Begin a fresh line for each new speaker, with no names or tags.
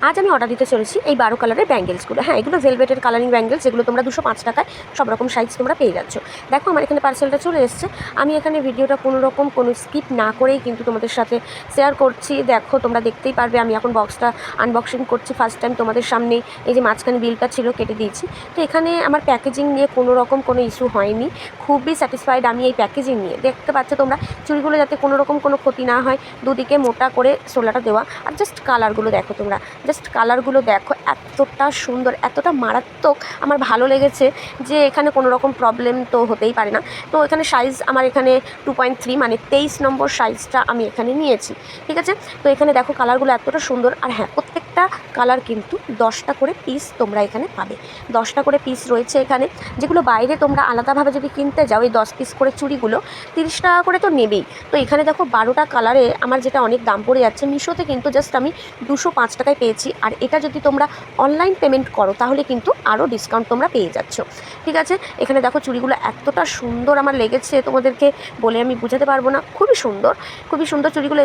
আজ আমি অর্ডার দিতে চলেছি এই 12 কালারের ব্যাঙ্গেলসগুলো। হ্যাঁ, এগুলো ভেলভেটের কালারিং ব্যাঙ্গেলস, যেগুলো তোমরা 205 টাকায় সব রকম সাইজ তোমরা পেয়ে যাচ্ছ। দেখো আমার এখানে পার্সেলটা চলে এসছে। আমি এখানে ভিডিওটা কোনো স্কিপ না করেই কিন্তু তোমাদের সাথে শেয়ার করছি। দেখো তোমরা দেখতেই পারবে আমি এখন বক্সটা আনবক্সিং করছি ফার্স্ট টাইম তোমাদের সামনেই। এই যে মাঝখানে বিলটা ছিল কেটে দিয়েছি। তো এখানে আমার প্যাকেজিং নিয়ে কোনো ইস্যু হয়নি। খুবই স্যাটিসফাইড আমি এই প্যাকেজিং নিয়ে। দেখতে পাচ্ছ তোমরা চুড়িগুলো যাতে কোনো ক্ষতি না হয়, দুদিকে মোটা করে সোলাটা দেওয়া। আর জাস্ট কালারগুলো দেখো তোমরা, জাস্ট কালারগুলো দেখো, এতটা সুন্দর, এতটা মারাত্মক আমার ভালো লেগেছে যে এখানে কোনো রকম প্রবলেম তো হতেই পারে না। তো এখানে সাইজ আমার এখানে 2.3 মানে 23 নম্বর সাইজটা আমি এখানে নিয়েছি। ঠিক আছে, তো এখানে দেখো কালারগুলো এতটা সুন্দর। আর হ্যাঁ, প্রত্যেকটা কালার কিন্তু 10টা করে পিস তোমরা এখানে পাবে। 10টা করে পিস রয়েছে এখানে, যেগুলো বাইরে তোমরা আলাদাভাবে যদি কিনতে যাও এই 10 পিস করে চুড়িগুলো 30 টাকা করে তো নেবেই। তো এখানে দেখো 12টা কালারে আমার যেটা অনেক দাম পড়ে যাচ্ছে, মিশোতে কিন্তু জাস্ট আমি 205 টাকায় পেয়েছি। আর এটা যদি তোমরা অনলাইন পেমেন্ট করো তাহলে কিন্তু আরও ডিসকাউন্ট তোমরা পেয়ে যাচ্ছ। ঠিক আছে, এখানে দেখো চুড়িগুলো এতটা সুন্দর আমার লেগেছে, তোমাদেরকে বলে আমি বোঝাতে পারবো না। খুবই সুন্দর, খুবই সুন্দর চুড়িগুলো।